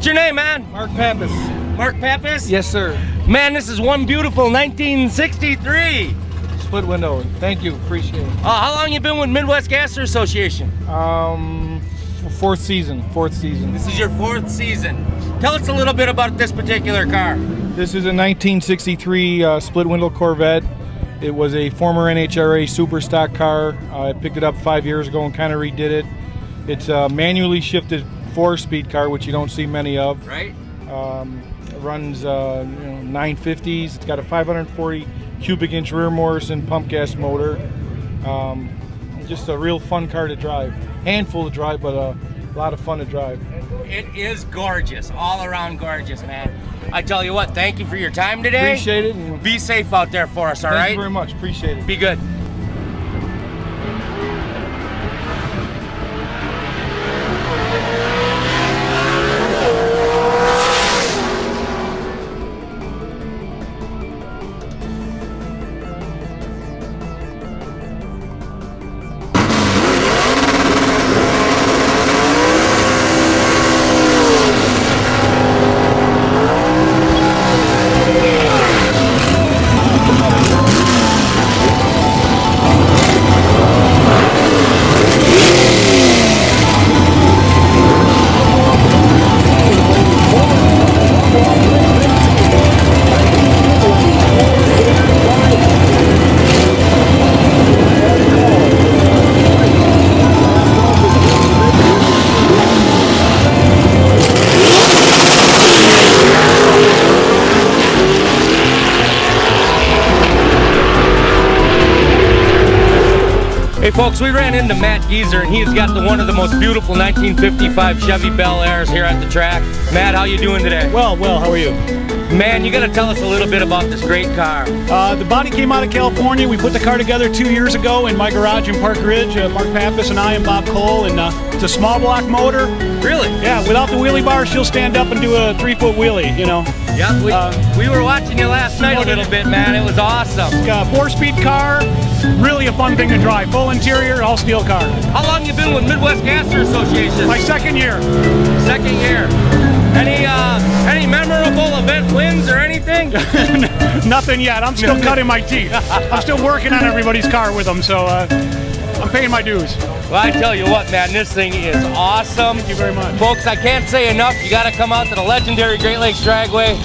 What's your name, man? Mark Pappas. Mark Pappas? Yes, sir. Man, this is one beautiful 1963. Split window. Thank you. Appreciate it. How long you been with Midwest Gasser Association? Fourth season. This is your 4th season. Tell us a little bit about this particular car. This is a 1963 split window Corvette. It was a former NHRA super stock car. I picked it up 5 years ago and kind of redid it. It's a manually shifted 4-speed car, which you don't see many of. Right. It runs 950s. It's got a 540 cubic inch rear Morrison pump gas motor. Just a real fun car to drive. Handful to drive, but a lot of fun to drive. It is gorgeous, all around gorgeous, man. I tell you what, thank you for your time today. Appreciate it. And be safe out there for us, all right? Thank you very much. Appreciate it. Be good. Hey folks, we ran into Matt Geezer and he's got one of the most beautiful 1955 Chevy Bel Airs here at the track. Matt, how you doing today? Well, how are you? Man, you gotta tell us a little bit about this great car. The body came out of California. We put the car together 2 years ago in my garage in Park Ridge. Mark Pappas and I and Bob Cole, and it's a small block motor. Really? Yeah, without the wheelie bar, she'll stand up and do a 3-foot wheelie, you know. Yep, we were watching you last night a little bit, man. It was awesome. 4-speed car, really a fun thing to drive. Full interior, all steel car. How long you been with Midwest Gasser Association? My 2nd year. 2nd year. Any memorable event wins or anything? Nothing yet. I'm still cutting my teeth. I'm still working on everybody's car with them, so I'm paying my dues. Well, I tell you what, man, this thing is awesome. Thank you very much. Folks, I can't say enough. You got to come out to the legendary Great Lakes Dragaway.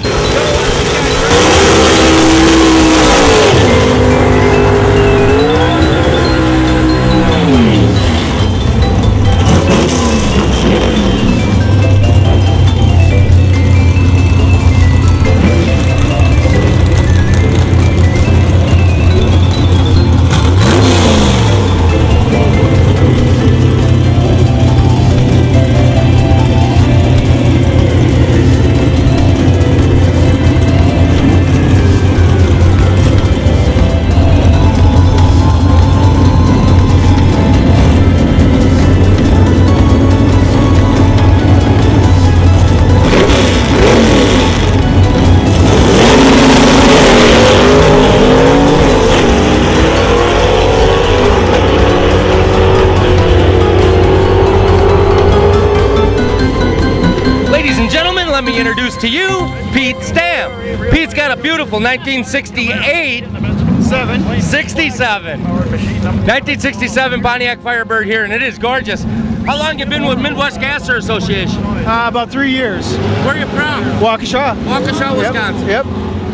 Let me introduce to you Pete Stamp. Pete's got a beautiful 1967 1967 Pontiac Firebird here, and it is gorgeous. How long you been with Midwest Gasser Association? About 3 years. Where are you from? Waukesha. Waukesha, Wisconsin. Yep.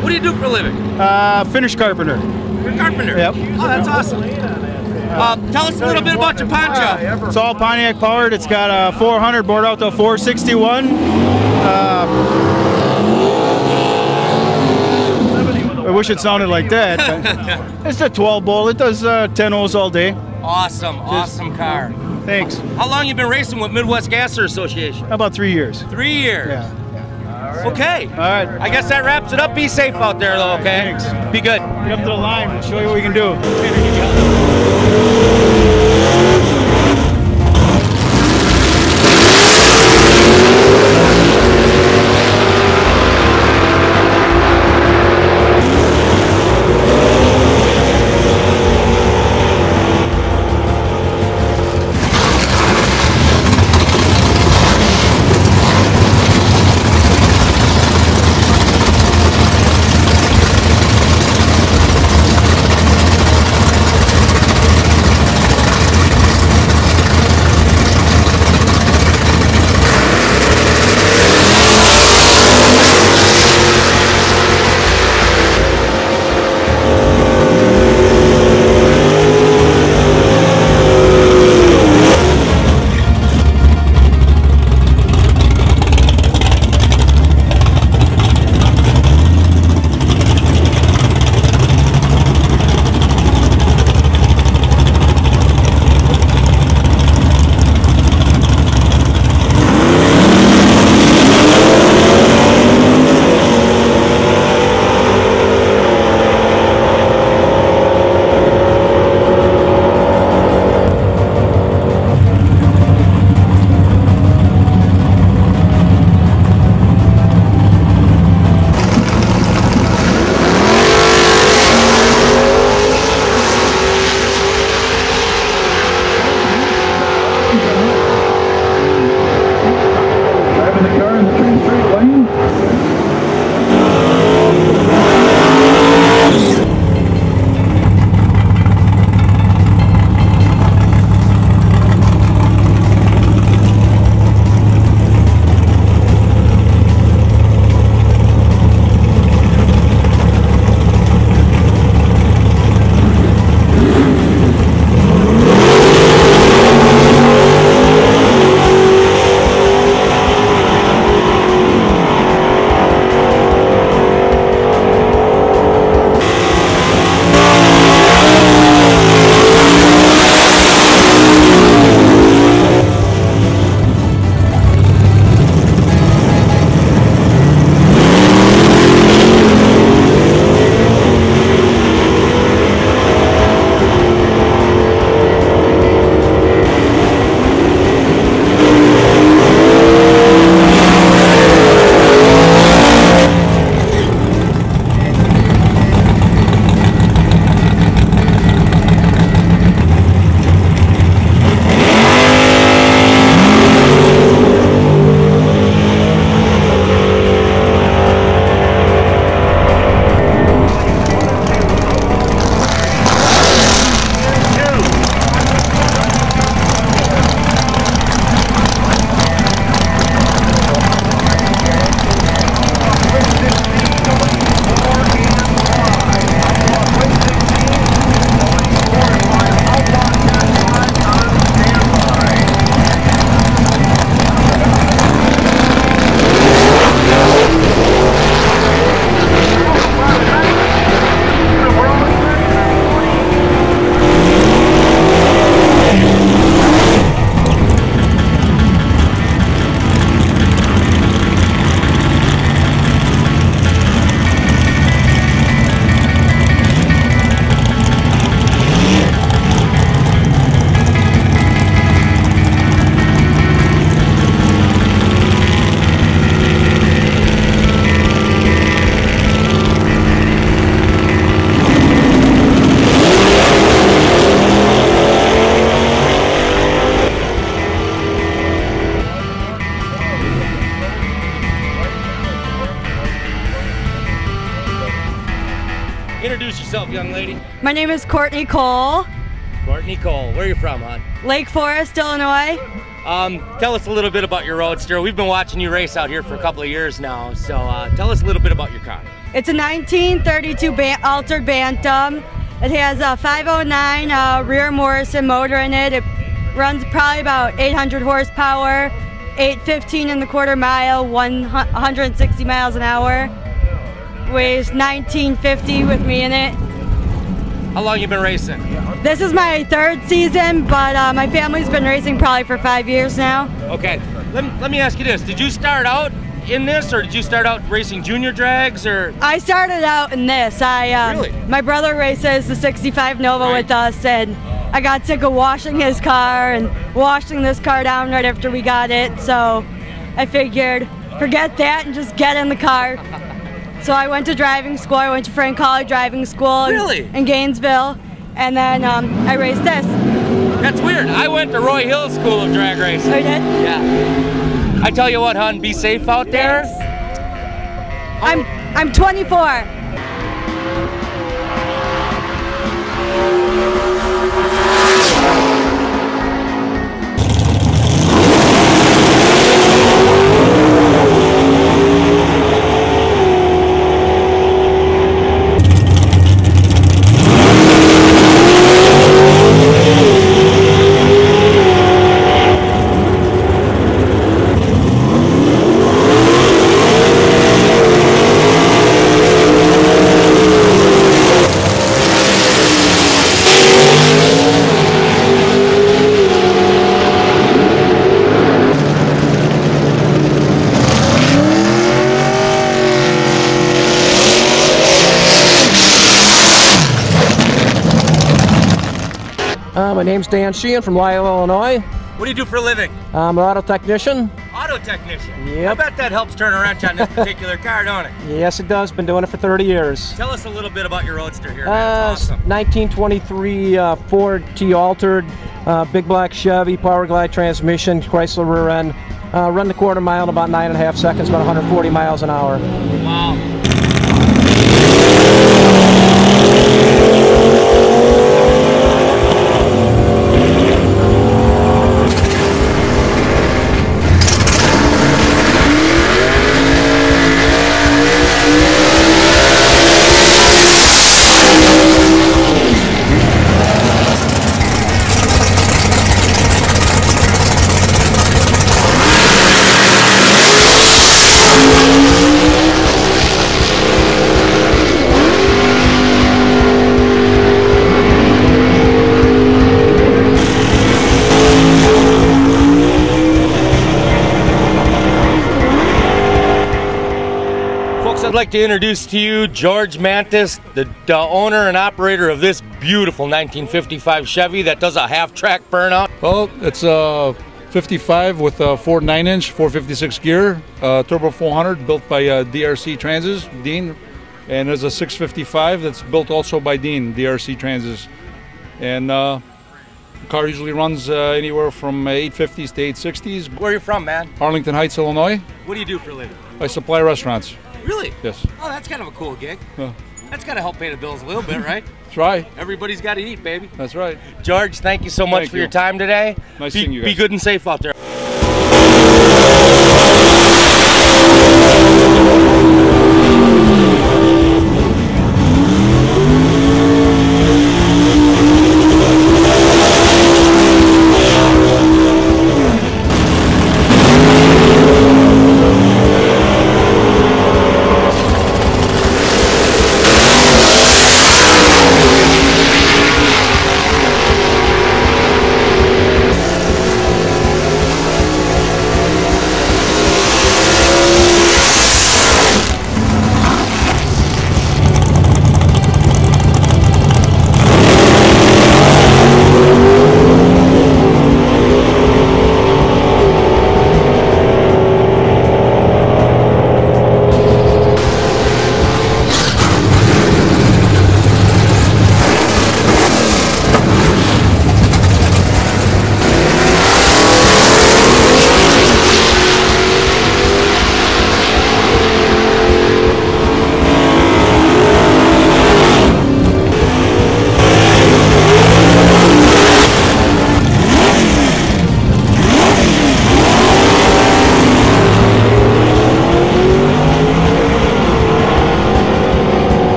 What do you do for a living? Finish carpenter. You're a carpenter? Yep. Oh, that's awesome. Tell us a little bit about your poncho. It's all Pontiac powered. It's got a 400 bored out to 461. I wish it sounded like that. It's a 12 bolt. It does 10 O's all day. Awesome car. Thanks. How long you been racing with Midwest Gasser Association? About 3 years. 3 years. Yeah. Okay. All right. I guess that wraps it up. Be safe out there, though. Okay. Thanks. Be good. Get up to the line and show you what we can do. Introduce yourself, young lady. My name is Courtney Cole. Courtney Cole. Where are you from, hon? Lake Forest, Illinois. Tell us a little bit about your Roadster. We've been watching you race out here for a couple of years now, so tell us a little bit about your car. It's a 1932 altered Bantam. It has a 509 rear Morrison motor in it. It runs probably about 800 horsepower, 815 in the quarter mile, 160 miles an hour. Weighs 1950 with me in it. How long you been racing? This is my third season, but my family's been racing probably for 5 years now. Okay, let me ask you this. Did you start out in this, or did you start out racing junior drags, or? I started out in this. Really? My brother races the 65 Nova Right. with us, and I got sick of washing his car and washing this car down right after we got it, so I figured, forget that and just get in the car. So I went to driving school. I went to Frank College driving school in Gainesville, and then I raced this. That's weird. I went to Roy Hill School of Drag Racing. Oh, you did? Yeah. I tell you what, hon, be safe out there. I'm 24. My name's Dan Sheehan from Lyle, Illinois. What do you do for a living? I'm an auto technician. auto technician. Yep. I bet that helps turn a wrench on this particular car, don't it? Yes, it does. Been doing it for 30 years. Tell us a little bit about your Roadster here, man. It's awesome. 1923 Ford T-Altered, big black Chevy, power glide transmission, Chrysler rear end. Run the quarter mile in about 9.5 seconds, about 140 miles an hour. Wow. I'd like to introduce to you George Mantis, the owner and operator of this beautiful 1955 Chevy that does a half-track burnout. Well, it's a 55 with a Ford 9-inch, 456 gear, turbo 400, built by DRC Transes, Dean. And there's a 655 that's built also by Dean, DRC Transes. And the car usually runs anywhere from 850s to 860s. Where are you from, man? Arlington Heights, Illinois. What do you do for a living? I supply restaurants. Really? Yes. Oh, that's kind of a cool gig. That's got to help pay the bills a little bit, right? Try. Everybody's got to eat, baby. That's right. George, thank you so much for your time today. Nice seeing you guys. Be good and safe out there.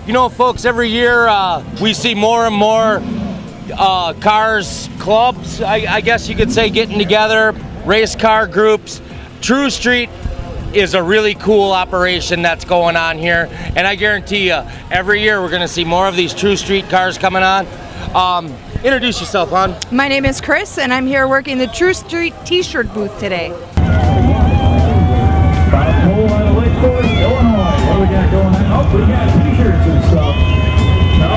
You know, folks, every year we see more and more cars, clubs, I guess you could say, getting together, race car groups. True Street is a really cool operation that's going on here, and I guarantee you, every year we're going to see more of these True Street cars coming on. Introduce yourself, hon. My name is Chris, and I'm here working the True Street t-shirt booth today. What do we got going on? Oh, we got t-shirts and stuff. No?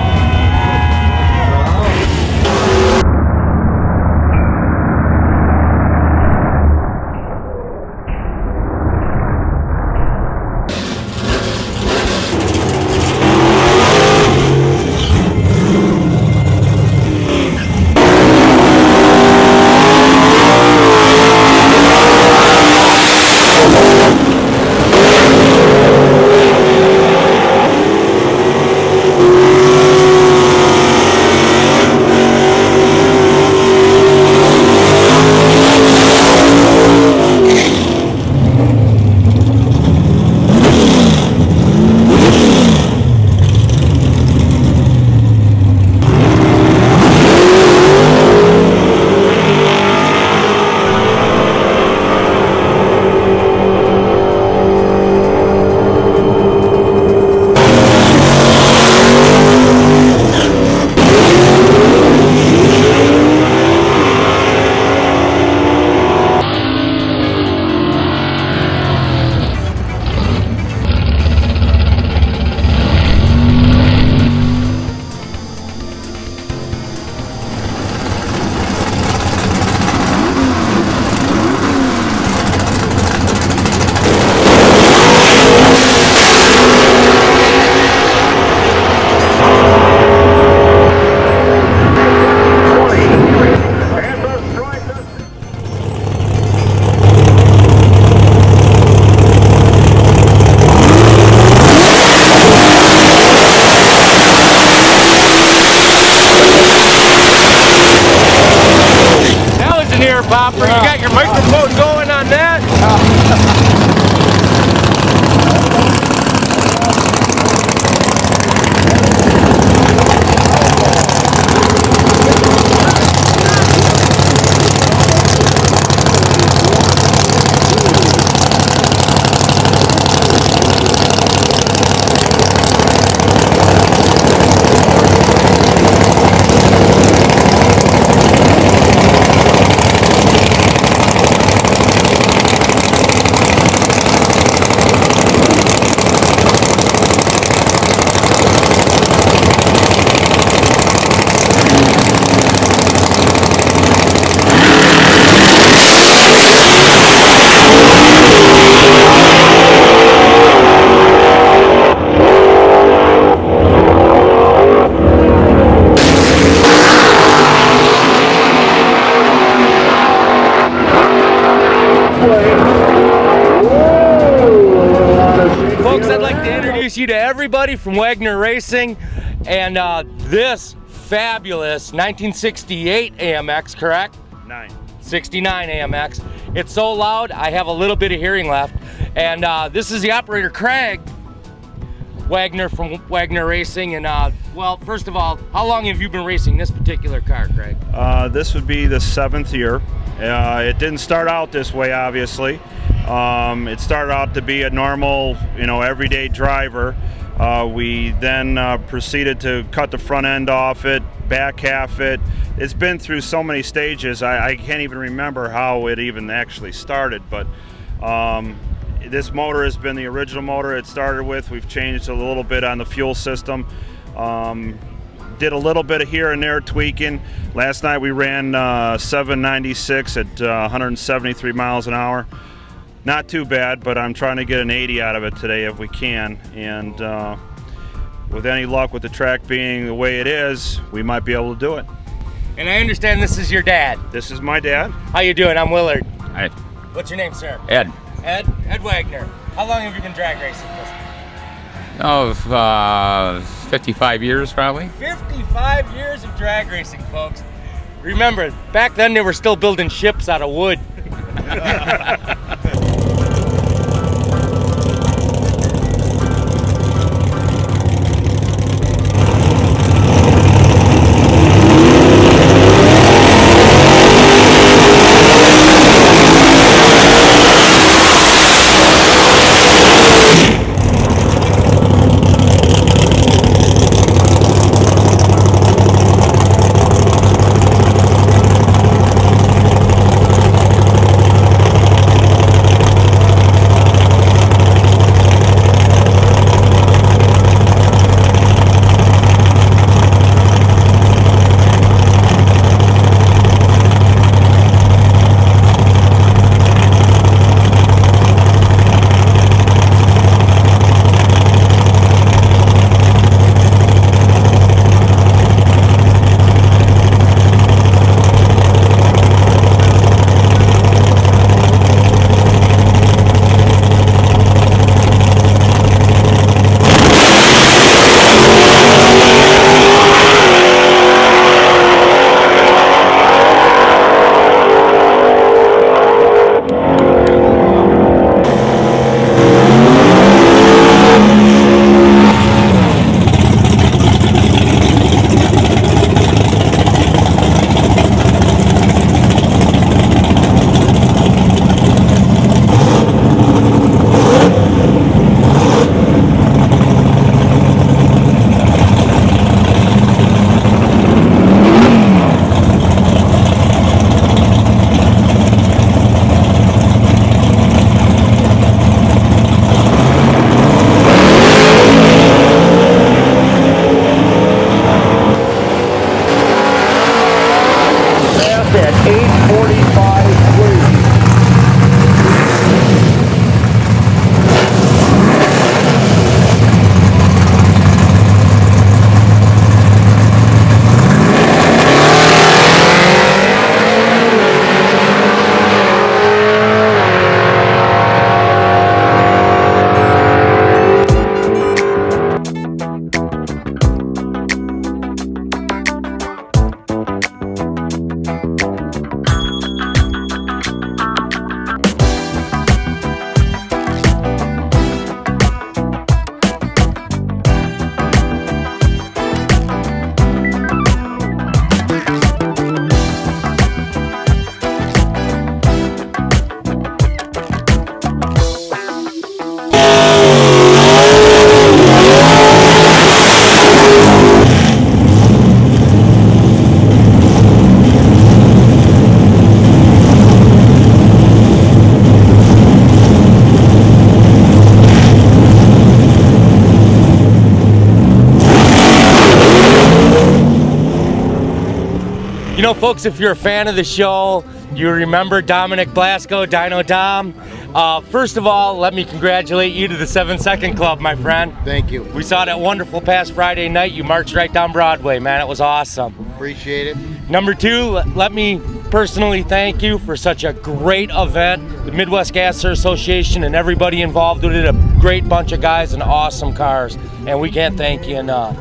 introduce you to everybody from Wagner Racing and this fabulous 1968 AMX, correct? 69 AMX. It's so loud, I have a little bit of hearing left. And this is the operator, Craig Wagner from Wagner Racing. And well, first of all, how long have you been racing this particular car, Craig? This would be the 7th year. It didn't start out this way, obviously. It started out to be a normal, everyday driver. We then proceeded to cut the front end off it, back half it. It's been through so many stages, I can't even remember how it even actually started, but this motor has been the original motor it started with. We've changed a little bit on the fuel system. Did a little bit of here and there tweaking. Last night we ran 796 at 173 miles an hour. Not too bad, but I'm trying to get an 80 out of it today if we can. And with any luck, with the track being the way it is, we might be able to do it. And I understand this is your dad. This is my dad. How you doing? I'm Willard. Hi. What's your name, sir? Ed. Ed Wagner. How long have you been drag racing? Oh, 55 years probably. 55 years of drag racing, folks. Remember, back then they were still building ships out of wood. You know, folks, if you're a fan of the show, you remember Dominic Blasco, Dino Dom. First of all, let me congratulate you to the 7 Second Club, my friend. Thank you. We saw that wonderful past Friday night. You marched right down Broadway, man. It was awesome. Appreciate it. Number two, let me personally thank you for such a great event. The Midwest Gasser Association and everybody involved with it, a great bunch of guys and awesome cars, and we can't thank you enough.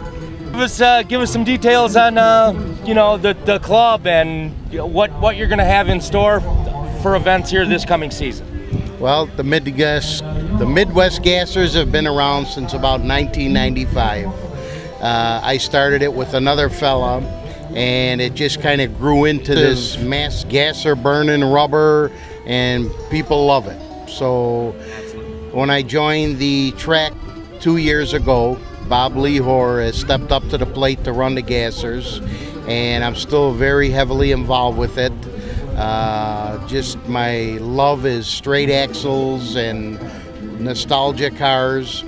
Give us some details on the club and what you're going to have in store for events here this coming season. Well, the Midwest Gassers have been around since about 1995. I started it with another fella, and it just kind of grew into this mass gasser burning rubber, and people love it. So when I joined the track 2 years ago, Bob Lehor has stepped up to the plate to run the gassers, and I'm still very heavily involved with it. Just my love is straight axles and nostalgia cars,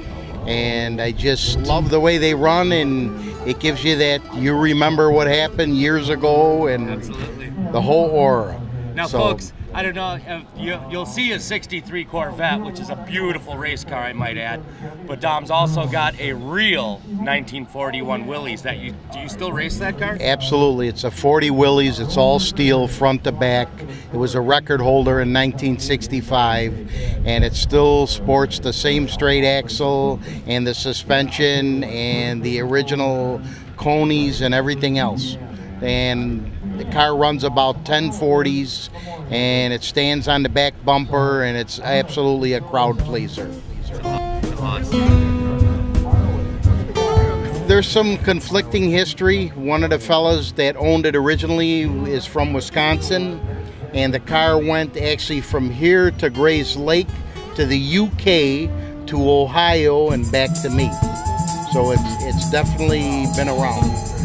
and I just love the way they run, and it gives you that you remember what happened years ago and Absolutely. The whole aura. Now, folks, I don't know if you'll see a '63 Corvette, which is a beautiful race car, I might add. But Dom's also got a real 1941 Willys. Do you still race that car? Absolutely, it's a 40 Willys. It's all steel, front to back. It was a record holder in 1965, and it still sports the same straight axle and the suspension and the original conies and everything else. And the car runs about 1040s, and it stands on the back bumper, and it's absolutely a crowd pleaser. There's some conflicting history. One of the fellas that owned it originally is from Wisconsin, and the car went actually from here to Gray's Lake to the UK to Ohio and back to me. So it's definitely been around.